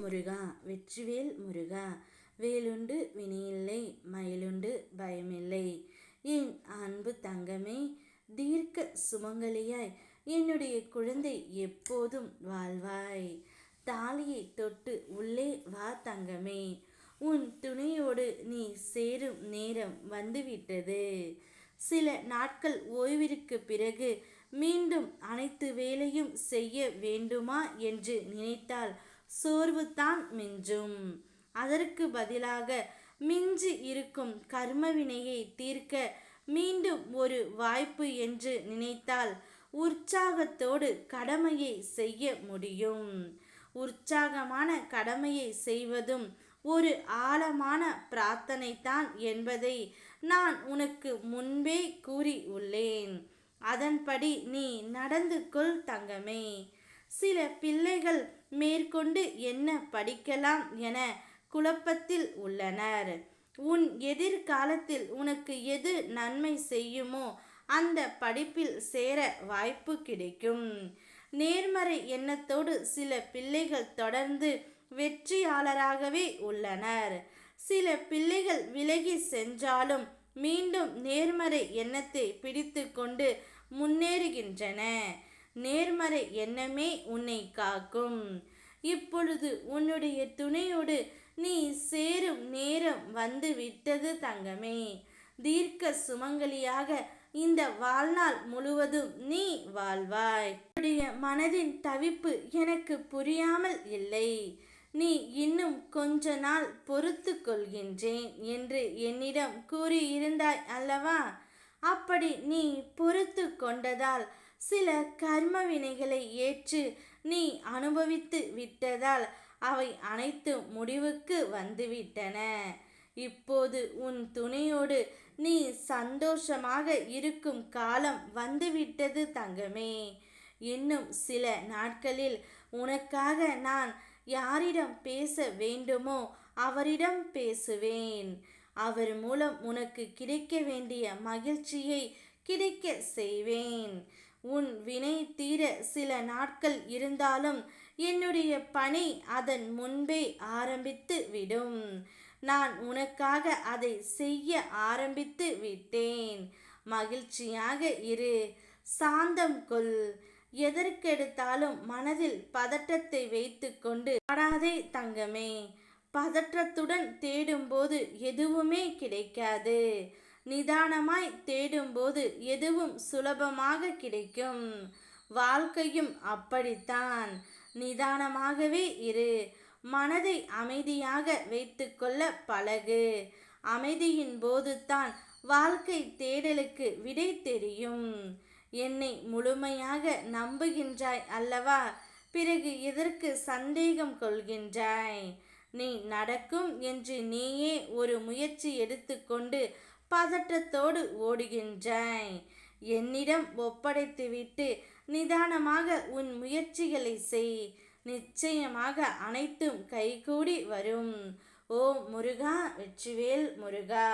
முருகா வெற்றிவேல் முருகா வேலுண்டு வினையில்லை மயிலுண்டு பயமில்லை. என் அன்பு தங்கமே, தீர்க்க சுமங்கலியாய் என்னுடைய குழந்தை எப்போதும் வாழ்வாய். தாலியை தொட்டு உள்ளே வா தங்கமே, உன் துணையோடு நீ சேரும் நேரம் வந்துவிட்டது. சில நாட்கள் ஓய்விற்கு பிறகு மீண்டும் அனைத்து வேலையும் செய்ய வேண்டுமா என்று நினைத்தால் சோர்வுதான் மிஞ்சும். அதற்கு பதிலாக மிஞ்சி இருக்கும் கர்மவினையை தீர்க்க மீண்டும் ஒரு வாய்ப்பு என்று நினைத்தால் உற்சாகத்தோடு கடமையை செய்ய முடியும். உற்சாகமான கடமையை செய்வதும் ஒரு ஆழமான பிரார்த்தனைதான் என்பதை நான் உனக்கு முன்பே கூறி உள்ளேன். அதன்படி நீ நடந்து கொள் தங்கமே. சில பிள்ளைகள் மேற்கொண்டு என்ன படிக்கலாம் என குழப்பத்தில் உள்ளனர். உன் எதிர்காலத்தில் உனக்கு எது நன்மை செய்யுமோ அந்த படிப்பில் சேர வாய்ப்பு கிடைக்கும். நேர்மறை எண்ணத்தோடு சில பிள்ளைகள் தொடர்ந்து வெற்றியாளராகவே உள்ளனர். சில பிள்ளைகள் விலகி சென்றாலும் மீண்டும் நேர்மறை எண்ணத்தை பிடித்து கொண்டு முன்னேறுகின்றன. நேர்மறை எண்ணமே உன்னை காக்கும். இப்பொழுது உன்னுடைய துணையோடு நீ சேரும் நேரம் வந்து விட்டது தங்கமே. தீர்க்க சுமங்கலியாக இந்த வாழ்நாள் முழுவதும் நீ வாழ்வாய். உன்னுடைய மனதின் தவிப்பு எனக்கு புரியாமல் இல்லை. நீ இன்னும் கொஞ்ச நாள் பொறுத்து கொள்கின்றேன் என்று என்னிடம் கூறியிருந்தாய் அல்லவா? அப்படி நீ பொறுத்து கொண்டதால் சில கர்ம வினைகளை ஏற்று நீ அனுபவித்து விட்டதால் அவை அனைத்து முடிவுக்கு வந்துவிட்டன. இப்போது உன் துணையோடு நீ சந்தோஷமாக இருக்கும் காலம் வந்துவிட்டது தங்கமே. இன்னும் சில நாட்களில் உனக்காக நான் யாரிடம் பேச வேண்டுமோ அவரிடம் பேசுவேன். அவர் மூலம் உனக்கு கிடைக்க வேண்டிய மகிழ்ச்சியை கிடைக்க செய்வேன். உன் வினை தீர சில நாட்கள் இருந்தாலும் என்னுடைய பணி அதன் முன்பே ஆரம்பித்து விடும். நான் உனக்காக அதை செய்ய ஆரம்பித்து விட்டேன். மகிழ்ச்சியாக இரு, சாந்தம் கொள். எதற்கெடுத்தாலும் மனதில் பதட்டத்தை வைத்து கொண்டு ஆடாதே தங்கமே. பதற்றத்துடன் தேடும்போது எதுவுமே கிடைக்காது. நிதானமாய் தேடும்போது எதுவும் சுலபமாக கிடைக்கும். வாழ்க்கையும் அப்படித்தான். நிதானமாகவே இரு. மனதை அமைதியாக வைத்துக்கொள்ள பழகு. அமைதியின் போதுதான் வாழ்க்கை தேடலுக்கு விடை தெரியும். என்னை முழுமையாக நம்புகின்றாய் அல்லவா? பிறகு எதற்கு சந்தேகம் கொள்கின்றாய்? நீ நடக்கும் என்று நீயே ஒரு முயற்சி எடுத்துக்கொண்டு பதற்றத்தோடு ஓடுகின்றாய். என்னிடம் ஒப்படைத்துவிட்டு நிதானமாக உன் முயற்சிகளை செய். நிச்சயமாக அனைத்தும் கைகூடி வரும். ஓம் முருகா வெற்றிவேல் முருகா.